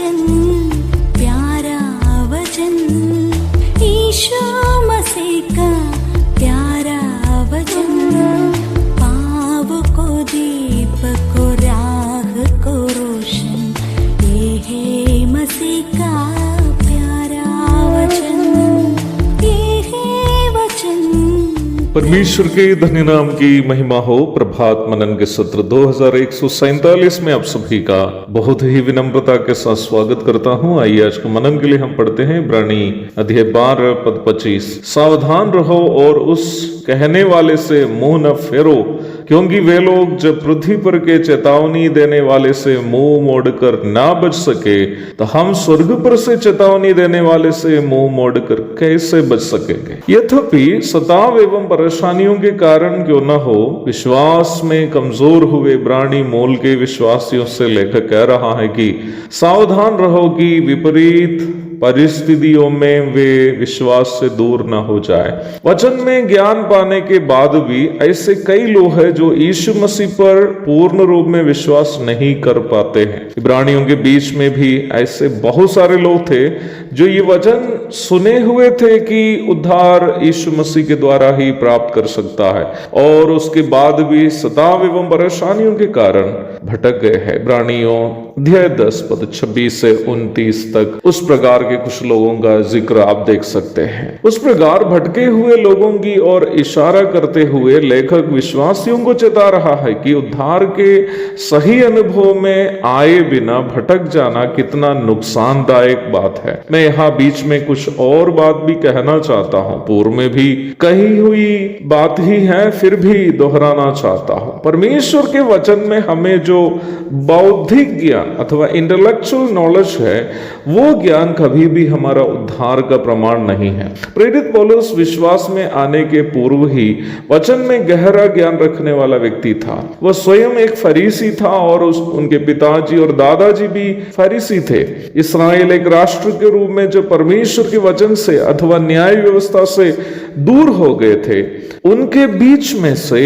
वचन, प्यारा वचन, ईशु मसीह का प्यारा वचन, पाव को दीप को राह को रोशन, ये है मसीह का प्यारा वचन, ये है वचन। परमेश्वर के धन्य नाम की महिमा हो। प्रभात मनन के सत्र 2147 में आप सभी का बहुत ही विनम्रता के साथ स्वागत करता हूं। आइए आज के मनन के लिए हम पढ़ते हैं इब्रानी अध्याय 12 पद 25। सावधान रहो और उस कहने वाले से मुंह न फेरो, क्योंकि वे लोग जब पृथ्वी पर के चेतावनी देने वाले से मुंह मोड़कर ना बच सके, तो हम स्वर्ग पर से चेतावनी देने वाले से मुंह मोड़कर कैसे बच सकेंगे। यद्यपि सताव एवं परेशानियों के कारण क्यों न हो, विश्वास में कमजोर हुए इब्रानी मूल के विश्वासियों से लेखक कह रहा है कि सावधान रहो कि विपरीत परिस्थितियों में वे विश्वास से दूर न हो जाए। वचन में ज्ञान पाने के बाद भी ऐसे कई लोग हैं जो यीशु मसीह पर पूर्ण रूप में विश्वास नहीं कर पाते हैं। इब्रानियों के बीच में भी ऐसे बहुत सारे लोग थे जो ये वचन सुने हुए थे कि उद्धार यीशु मसीह के द्वारा ही प्राप्त कर सकता है, और उसके बाद भी सताव एवं परेशानियों के कारण भटक गए हैं। इब्रानियों अध्याय 10 पद 26 से 29 तक उस प्रकार के कुछ लोगों का जिक्र आप देख सकते हैं। उस प्रकार भटके हुए लोगों की ओर इशारा करते हुए लेखक विश्वासियों को चेता रहा है कि उद्धार के सही अनुभव में आए बिना भटक जाना कितना नुकसानदायक बात है। मैं यहाँ बीच में कुछ और बात भी कहना चाहता हूँ। पूर्व में भी कही हुई बात ही है, फिर भी दोहराना चाहता हूँ। परमेश्वर के वचन में हमें जो बौद्धिक ज्ञान अथवा इंटेलेक्चुअल नॉलेज है, वो ज्ञान कभी भी हमारा उद्धार का प्रमाण नहीं है। प्रेरित पौलुस विश्वास में आने के पूर्व ही वचन में गहरा ज्ञान रखने वाला व्यक्ति था। वह स्वयं एक फरीसी था और उनके पिताजी और दादाजी भी फरीसी थे। इस्राएल एक राष्ट्र के रूप में जो परमेश्वर के वचन से अथवा न्याय व्यवस्था से दूर हो गए थे, उनके बीच में से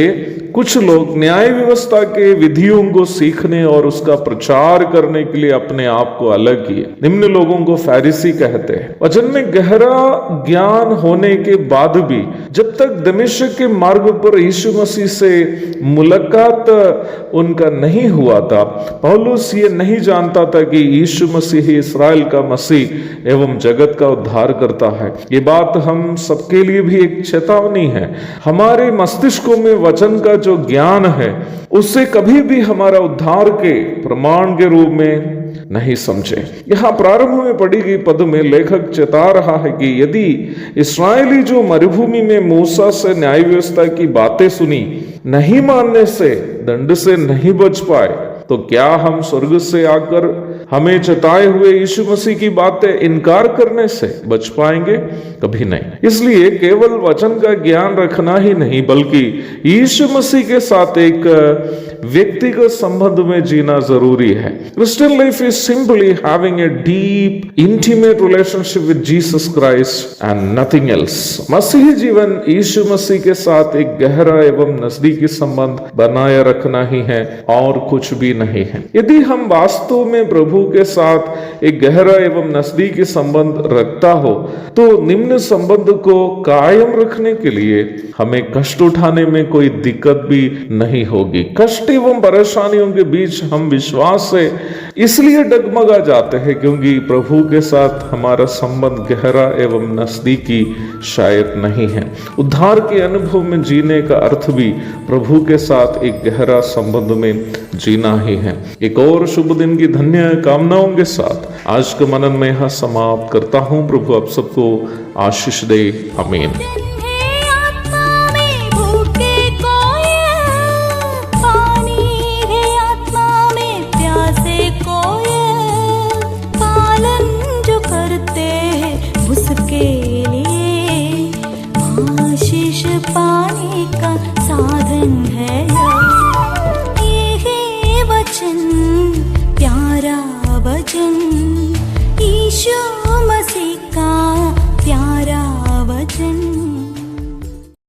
कुछ लोग न्याय व्यवस्था के विधियों को सीखने और उसका प्रचार करने के लिए अपने आप को अलग किए। निम्न लोगों को फरीसी कहते हैं। वचन में गहरा ज्ञान होने के बाद भी जब तक दमिश्क के मार्ग पर यीशु मसीह से मुलाकात उनका नहीं हुआ था, पौलुस ये नहीं जानता था कि यीशु मसीह ही इस्राएल का मसीह एवं जगत का उद्धार करता है। ये बात हम सबके लिए भी एक चेतावनी है। हमारे मस्तिष्कों में वचन का जो ज्ञान है, उससे कभी भी हमारा उद्धार के प्रमाण के रूप में नहीं समझे। यहाँ प्रारंभ में पढ़ी गई पद में लेखक चेता रहा है कि यदि इस्राएली जो मरुभूमि में मूसा से न्याय व्यवस्था की बातें सुनी, नहीं मानने से दंड से नहीं बच पाए, तो क्या हम स्वर्ग से आकर हमें चेताए हुए यीशु मसीह की बातें इनकार करने से बच पाएंगे? कभी नहीं। इसलिए केवल वचन का ज्ञान रखना ही नहीं, बल्कि यीशु मसीह के साथ एक व्यक्तिगत संबंध में जीना जरूरी है। Christian life is simply having a deep intimate relationship with Jesus Christ and nothing else. मसीही जीवन यीशु मसीह के साथ एक गहरा एवं नजदीकी संबंध बनाए रखना ही है और कुछ भी नहीं है। यदि हम वास्तव में प्रभु के साथ एक गहरा एवं नजदीकी संबंध रखता हो, तो निम्न संबंध को कायम रखने के लिए हमें कष्ट उठाने में कोई दिक्कत भी नहीं होगी। कष्ट एवं परेशानियों के बीच हम विश्वास से इसलिए डगमगा जाते हैं क्योंकि प्रभु के साथ हमारा संबंध गहरा एवं नजदीकी शायद नहीं है। उद्धार के अनुभव में जीने का अर्थ भी प्रभु के साथ एक गहरा संबंध में जीना ही है। एक और शुभ दिन की धन्य कामनाओं के साथ आज के मनन में यहां समाप्त करता हूं। प्रभु आप सबको आशीष दे। आमीन। पाने का साधन है ये है वचन, प्यारा वचन, ईशु